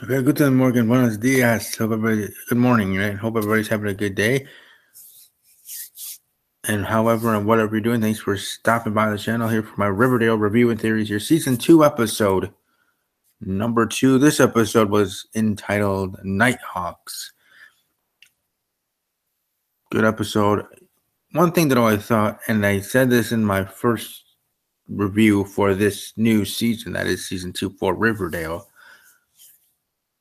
Okay, good morning, buenos dias. Hope everybody, good morning, right? Hope everybody's having a good day. And however and whatever you're doing, thanks for stopping by the channel here for my Riverdale review and theories. Your season 2 episode number 2. This episode was entitled Nighthawks. Good episode. One thing that I thought, and I said this in my first review for this new season, that is season 2 for Riverdale.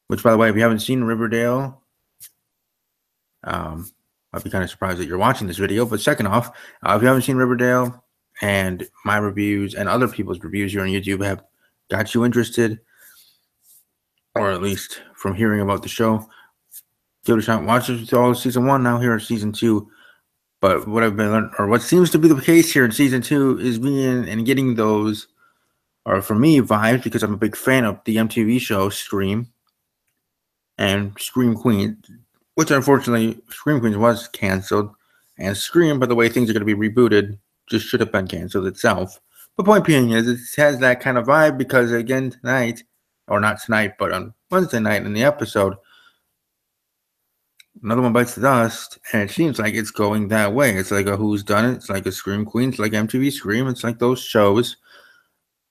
Which, by the way, if you haven't seen Riverdale, I'd be kind of surprised that you're watching this video. But second off, if you haven't seen Riverdale and my reviews and other people's reviews here on YouTube have got you interested, or at least from hearing about the show, give it a shot. Watch all season 1. Now here in season 2. But what I've been learning, or what seems to be the case here in season 2, is being and getting those, or for me, vibes, because I'm a big fan of the MTV show Scream and Scream Queen, which unfortunately Scream Queens was canceled, and Scream, by the way things are going to be rebooted, just should have been canceled itself. But point being is, it has that kind of vibe because, again, tonight, or not tonight, but on Wednesday night in the episode, another one bites the dust, and it seems like it's going that way. It's like a Who's Done It. It's like a Scream Queens, like MTV Scream. It's like those shows.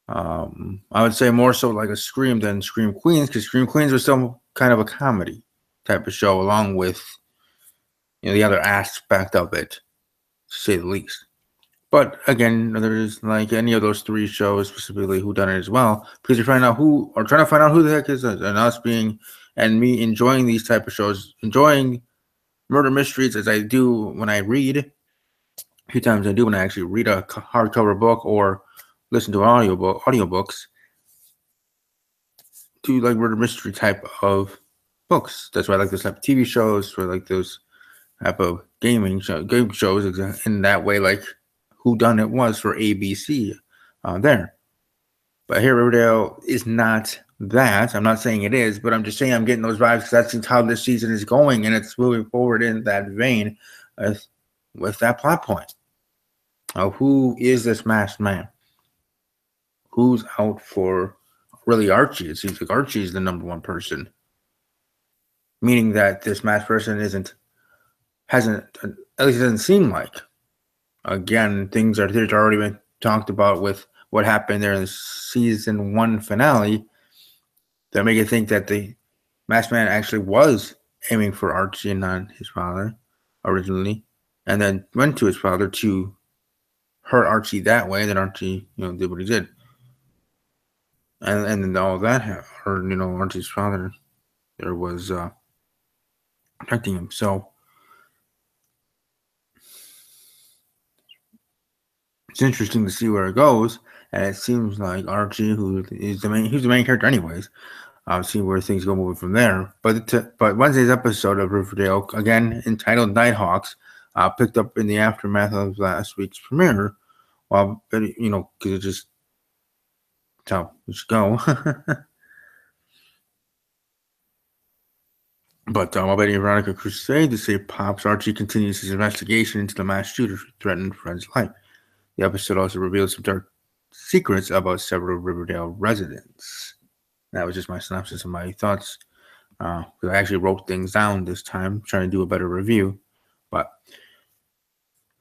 I would say more so like a Scream than Scream Queens, because Scream Queens was still kind of a comedy type of show, along with the other aspect of it, to say the least. But again, there's like any of those 3 shows, specifically Who Done It as well, because you're trying to find out who the heck is it, and us being and me enjoying these type of shows, enjoying murder mysteries as I do when I read. A few times I do when I actually read a hardcover book or listen to audiobooks. Do like murder mystery type of books. That's why I like this type of TV shows, or like those type of game shows in that way, like Who Done It was for ABC there. But here, Riverdale is not that. I'm not saying it is, but I'm just saying I'm getting those vibes because that's how this season is going, and it's moving forward in that vein with that plot point. Who is this masked man? Who's out for really Archie? It seems like Archie is the number one person, meaning that this masked person hasn't, at least it doesn't seem like. Again, things are already been talked about with what happened there in the season 1 finale that make you think that the masked man actually was aiming for Archie and not his father originally, and then went to his father to hurt Archie that way. That Archie, did what he did, and then all of that hurt. Archie's father there was protecting him. So it's interesting to see where it goes, and it seems like Archie, who's the main character, anyways. See where things go moving from there. But Wednesday's episode of Riverdale, again entitled Nighthawks, picked up in the aftermath of last week's premiere. Well, because it just how it should go. But while betting Veronica Crusade to save Pops, Archie continues his investigation into the mass shooter who threatened Fred's life. The episode also reveals some dark secrets about several Riverdale residents. That was just my synopsis of my thoughts. Because I actually wrote things down this time, trying to do a better review. But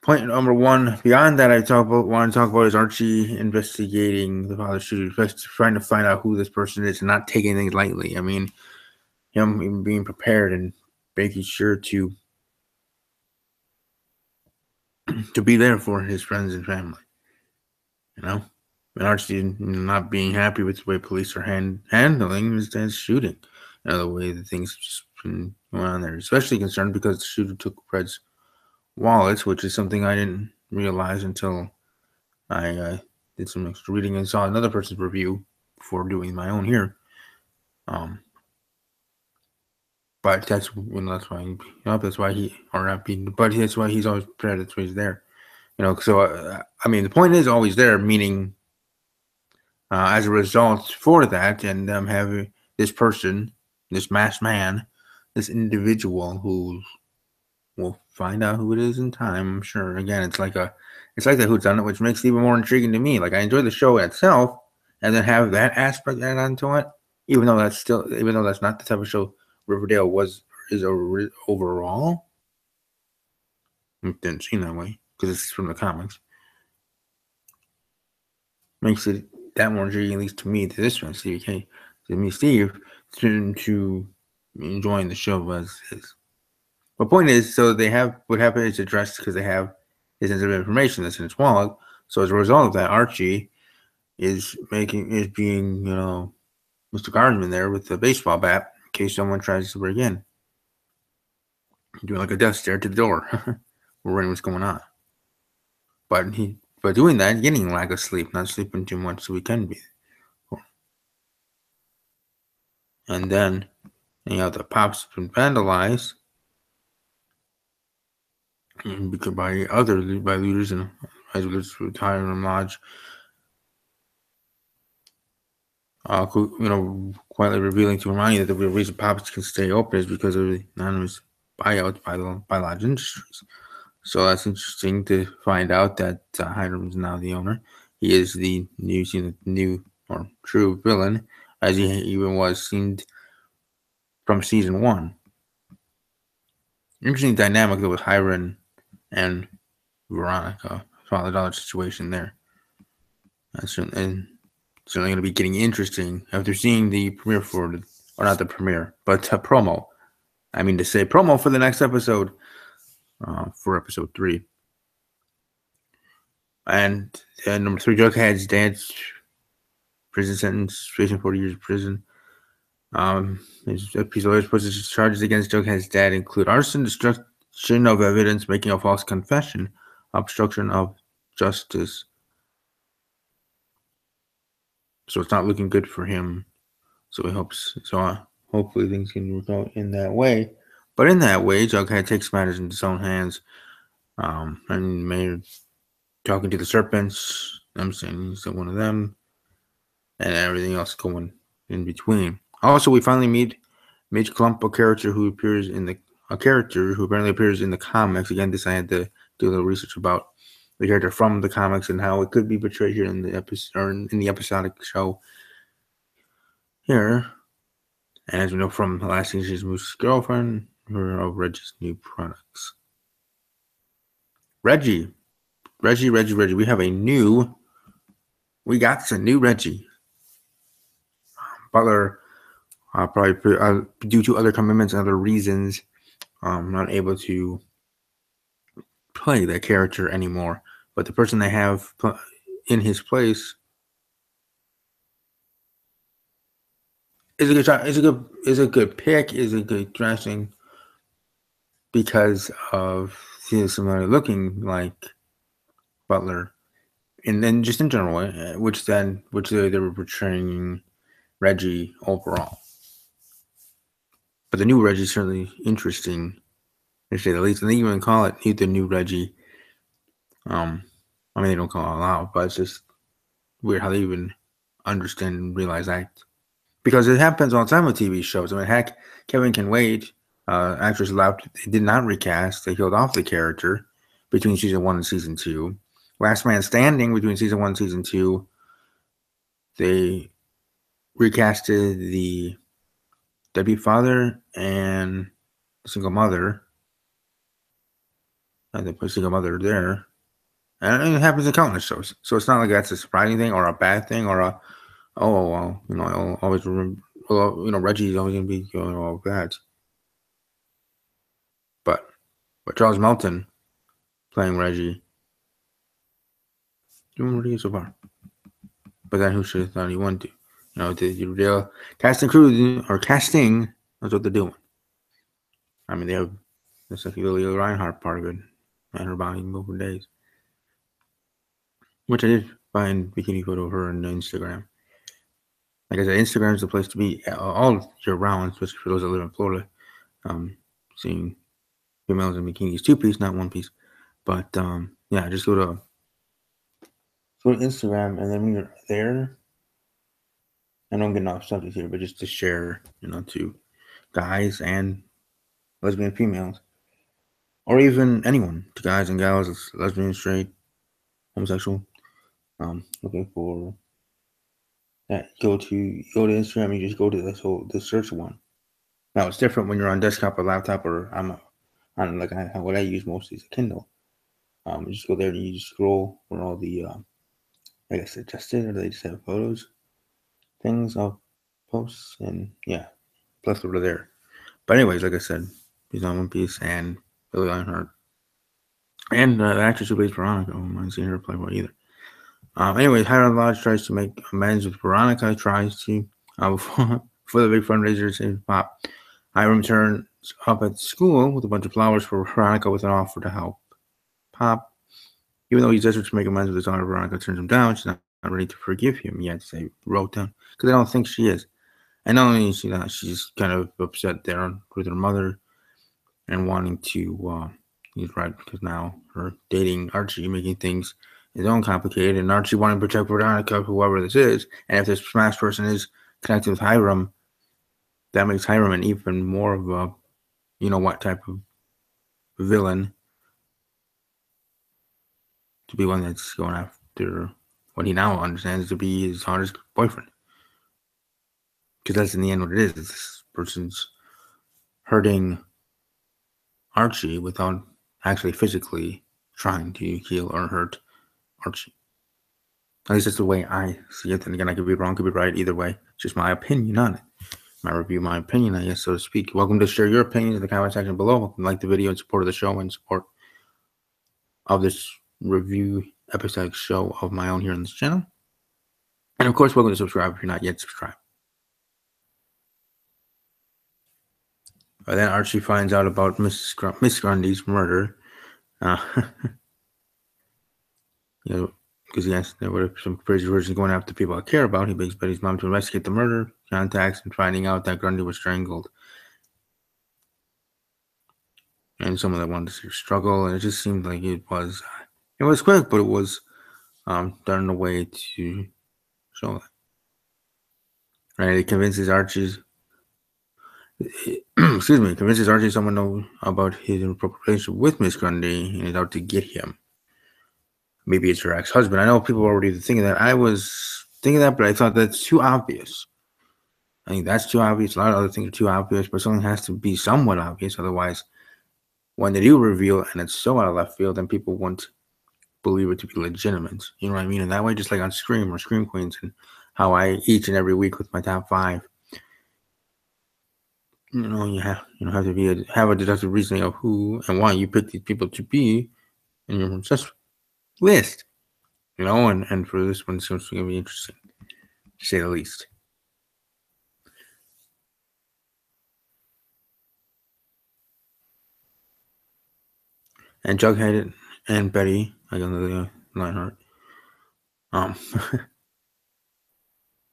point number 1, beyond that, want to talk about is Archie investigating the father shooter, trying to find out who this person is and not taking things lightly. I mean, him being prepared and making sure to be there for his friends and family. And Archie not being happy with the way police are handling his shooting. The way that things just been going on there, especially concerned because the shooter took Fred's wallet, which is something I didn't realize until I did some extra reading and saw another person's review before doing my own here. But that's why he, or not being, but that's why he's always prepared. That's why he's there. So the point is always there, meaning as a result for that, and them having this person, this masked man, this individual who we'll find out who it is in time, I'm sure. Again, it's like the Who's Done It, which makes it even more intriguing to me. Like, I enjoy the show itself, and then have that aspect added onto it. even though that's not the type of show Riverdale overall. It didn't seem that way because it's from the comics. Makes it that more intriguing, at least to me, to this one, Steve K. To me, Steve, to enjoying the show as is. The point is, so they have what happened is addressed because they have his sensitive information that's in his wallet. So as a result of that, Archie is being, Mr. Guardsman there with the baseball bat in case someone tries to break in. Doing like a death stare to the door, wondering what's going on. But by doing that, getting lack of sleep, not sleeping too much so he can be. And then, the pop's been vandalized because by looters and as well as retiring lodge. Quietly revealing to Hermione that the real reason Pops can stay open is because of the anonymous buyouts by Lodge Industries. So that's interesting to find out that Hiram is now the owner. He is the new or true villain, as he even was seen from season 1. Interesting dynamic though with Hiram and Veronica. Father daughter situation there. And certainly going to be getting interesting after seeing the premiere or not the premiere, but a promo. I mean to say promo for the next episode, for episode 3. And number 3, Jughead's dad's prison sentence, facing 40 years in prison. His episode puts charges against Jughead's dad include arson, destruction of evidence, making a false confession, obstruction of justice. So it's not looking good for him. So he hopes. Hopefully things can work out in that way. But in that way, Jughead takes matters into his own hands. And talking to the serpents. I'm saying he's one of them. And everything else going in between. Also, we finally meet Mitch Clump, a character who apparently appears in the comics. Again, this I had to do a little research about the character from the comics and how it could be portrayed here in the episode or in the episodic show here. And as we know from the last season, she's Moose's girlfriend, her of Reggie's new products. Reggie. We have we got some new Reggie. Butler, probably due to other commitments and other reasons, not able to play that character anymore. But the person they have in his place is a good shot. Is a good pick. Is a good dressing because of his similarly looking like Butler, and then just in general, which they were portraying Reggie overall. But the new Reggie is certainly interesting, to say the least. And they even call it the new Reggie. They don't call it out, but it's just weird how they even understand and realize that. Because it happens all the time with TV shows. I mean, heck, Kevin Can Wait, actress left, they did not recast. They killed off the character between season 1 and season 2. Last Man Standing, between season 1 and season 2, they recasted the deadbeat father and single mother. And they put single mother there. And it happens in countless shows. So it's not like that's a surprising thing or a bad thing or I'll always remember, Reggie's always going to be all that. But Charles Melton playing Reggie, doing what he is so far. But then who should have thought he wanted to? The real casting crew or casting, that's what they're doing. I mean, they have this like Lily Reinhardt part of it and her body moving days. Which I did find bikini photo of her on Instagram. Like I said, Instagram is the place to be all year round, especially for those that live in Florida. Seeing females in bikinis, 2-piece, not 1-piece. But just go to Instagram, and then when you're there, I know I'm getting off subject here, but just to share, to guys and lesbian females, or even anyone, to guys and gals, lesbian, straight, homosexual, looking for that go to Instagram, you just go to the search one. Now it's different when you're on desktop or laptop, or I'm on like what I use mostly is a Kindle. You just go there and you just scroll for all the like I suggested, or they just have photos, things of posts, and yeah, plethora there. But anyways, like I said, he's on One Piece and Billy Lionheart. And the actress who plays Veronica, I haven't seen her play one either. Anyways, Harold Lodge tries to make amends with Veronica, tries to, for the big fundraiser, save Pop. Hiram turns up at school with a bunch of flowers for Veronica with an offer to help Pop. Even though he's desperate to make amends with his daughter, Veronica turns him down. She's not ready to forgive him yet, say wrote down, because I don't think she is. And not only is she not, she's kind of upset there with her mother and wanting to, he's right, because now her dating Archie, making things his own complicated, and Archie wanting to protect Veronica, whoever this is. And if this smash person is connected with Hiram, that makes Hiram an even more of a, you know what, type of villain to be one that's going after what he now understands to be his daughter's boyfriend. Because that's in the end what it is. This person's hurting Archie without actually physically trying to heal or hurt Archie. At least that's the way I see it. And again, I could be wrong, could be right. Either way, it's just my opinion on it. My review, my opinion, I guess, so to speak. Welcome to share your opinions in the comment section below. Welcome to like the video in support of the show and support of this review episodic show of my own here on this channel. And of course, welcome to subscribe if you're not yet subscribed. Then Archie finds out about Miss Grundy's murder. You know, because he asked there were some crazy versions going after people I care about. He begs Betty's mom to investigate the murder, contacts, and finding out that Grundy was strangled. And someone that wanted to see her struggle, and it just seemed like it was quick, but it was done in a way to show that. Right, it convinces Archie's convinces Archie someone know about his inappropriate relationship with Miss Grundy and is out to get him. Maybe it's her ex-husband. I know people are already thinking that. I was thinking that, but I thought that's too obvious. I think that's too obvious. A lot of other things are too obvious, but something has to be somewhat obvious. Otherwise, when they do reveal and it's so out of left field, then people won't believe it to be legitimate. You know what I mean? And that way, just like on Scream or Scream Queens, and how I each and every week with my top 5, you have to have a deductive reasoning of who and why you pick these people to be in your success list. And for this one, it's going to be interesting, to say the least. And Jughead and Betty, like on the Lionheart.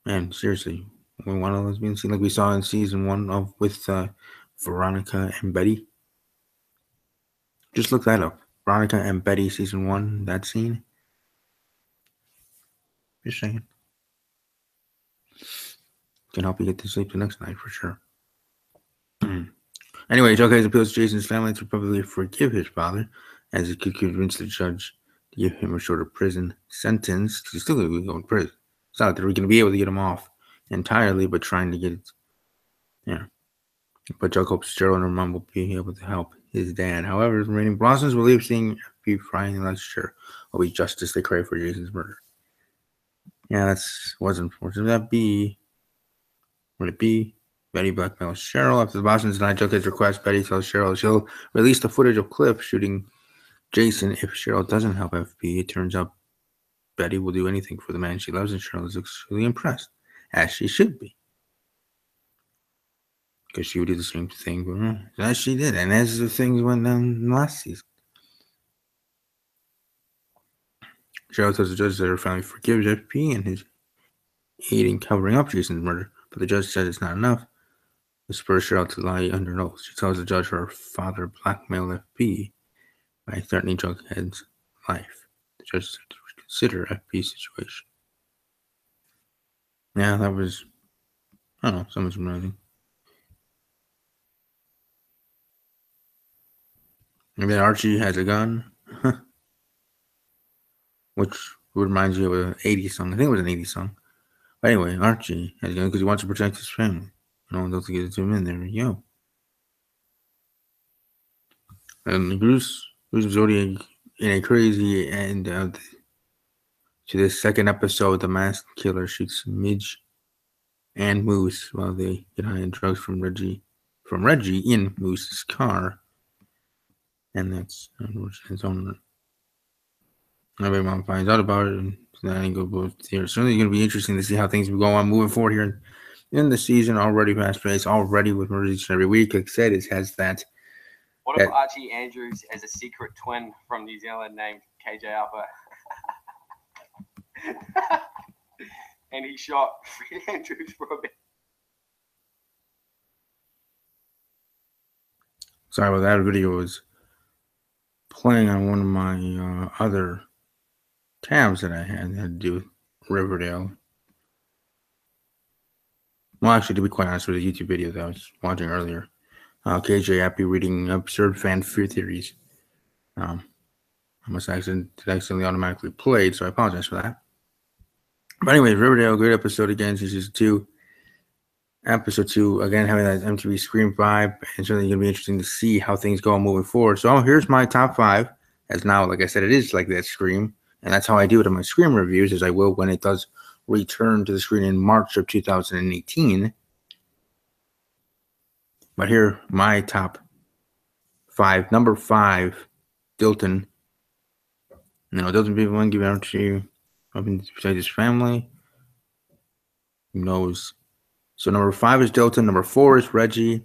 Man, seriously, we want a lesbian scene like we saw in season 1 with Veronica and Betty. Just look that up. Veronica and Betty, season 1, that scene. Just saying. Can help you get to sleep the next night for sure. Anyway, Jughead appeals to Jason's family to probably forgive his father, as he could convince the judge to give him a shorter prison sentence. He's still going to go in prison. It's not that they're going to be able to get him off entirely, but trying to get it. Yeah. But Jug hopes Gerald and her mom will be able to help his dad. However, the remaining Blossoms will leave seeing FP frying less sure will be justice they crave for Jason's murder. Yeah, was unfortunate. Would it be? Betty blackmails Cheryl. After the Blossoms deny Jughead's request, Betty tells Cheryl she'll release the footage of Cliff shooting Jason if Cheryl doesn't help FP. It turns out Betty will do anything for the man she loves, and Cheryl is extremely impressed, as she should be. Because she would do the same thing as she did, and as the things went down last season. Cheryl tells the judge that her family forgives FP and his aid in covering up Jason's murder, but the judge says it's not enough. This spurs Cheryl to lie under oath. She tells the judge her father blackmailed FP by threatening Jughead's life. The judge said to consider FP's situation. Yeah, that was, I don't know, something surprising. And then Archie has a gun, which reminds you of an 80s song. I think it was an 80s song. But anyway, Archie, because he wants to protect his family. No one else gets him in there. Yo. And Bruce Zodiac in a crazy end to this second episode, the masked killer shoots Midge and Moose while they get high on drugs from Reggie in Moose's car. And that's his own. Every mom finds out about it, and then go both here. It's certainly going to be interesting to see how things will go on moving forward here in the season. Already fast paced, already with murders every week. Like I said, it has that. What if Archie Andrews has a secret twin from New Zealand named KJ Alpha? And he shot Fred Andrews for a bit. Sorry about that. Video was playing on one of my other tabs that I had that had to do with Riverdale. Well, actually, to be quite honest with the YouTube video that I was watching earlier, KJ Happy reading absurd fan fear theories. I must accidentally automatically played, so I apologize for that. But anyway, Riverdale, great episode again, season 2. Episode 2, again, having that MTV Scream vibe. It's certainly going to be interesting to see how things go moving forward. So here's my top 5. As now, like I said, it is like that Scream. And that's how I do it in my Scream reviews, as I will when it does return to the screen in March of 2018. But here, my top 5. Number 5, Dilton. Dilton people want to give out to you. Besides his family. Who knows? So number 5 is Dilton. Number 4 is Reggie.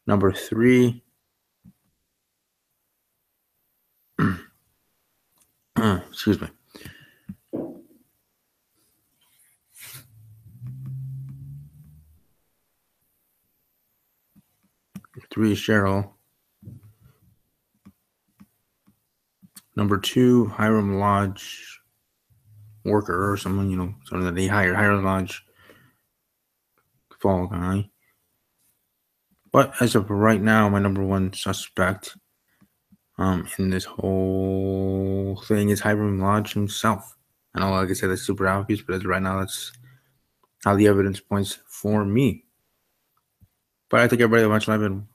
Number 3. Excuse me. 3 is Cheryl. Number 2, Hiram Lodge worker or someone, someone that they hired. Hiram Lodge fall guy. But as of right now, my number 1 suspect in this whole thing is Hiram Lodge himself. I know, like I said, that's super obvious, but as of right now, that's how the evidence points for me. But I think everybody that watched live been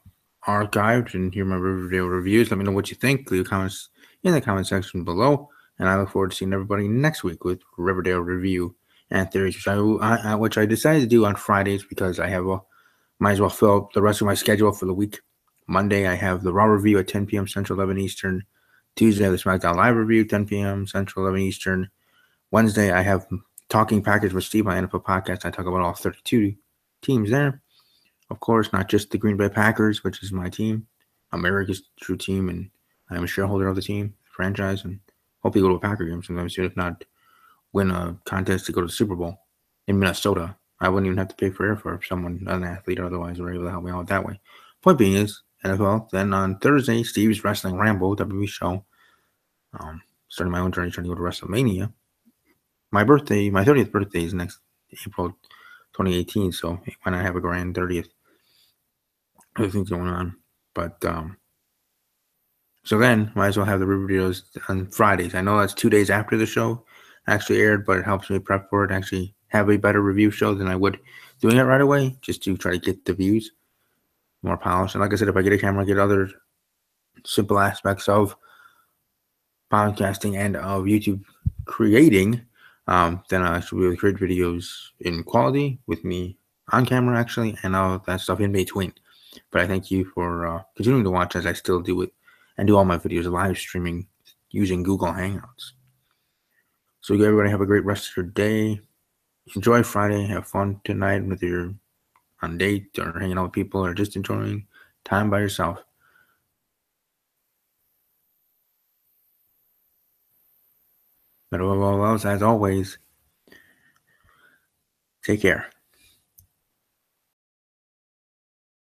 archived and hear my Riverdale reviews. Let me know what you think. Leave comments in the comment section below. And I look forward to seeing everybody next week with Riverdale review and theories, which I decided to do on Fridays because I have might as well fill up the rest of my schedule for the week. Monday, I have the Raw review at 10 p.m. Central, 11 Eastern. Tuesday, I have the SmackDown Live review, 10 p.m. Central, 11 Eastern. Wednesday, I have Talking Package with Steve, my NFL podcast. I talk about all 32 teams there. Of course, not just the Green Bay Packers, which is my team, America's true team, and I'm a shareholder of the team, franchise, and hope you go to a Packer game sometime soon. If not, win a contest to go to the Super Bowl in Minnesota. I wouldn't even have to pay for airfare if someone, an athlete, otherwise were able to help me out that way. Point being is, NFL. Then on Thursday, Steve's Wrestling Ramble, WWE show. Starting my own journey trying to go to WrestleMania. My 30th birthday is next April 2018, so why not have a grand 30th? Other things going on. But, so then, might as well have the Riverdales on Fridays. I know that's 2 days after the show actually aired, but it helps me prep for it, actually have a better review show than I would doing it right away, just to try to get the views more polished. And like I said, if I get a camera, get other simple aspects of podcasting and of YouTube creating, then I should be able to create videos in quality with me on camera, actually, and all that stuff in between. But I thank you for continuing to watch as I still do it and do all my videos live streaming using Google Hangouts. So everybody have a great rest of your day. Enjoy Friday. Have fun tonight with your on a date or hanging out with people or just enjoying time by yourself. But above all else, as always, take care.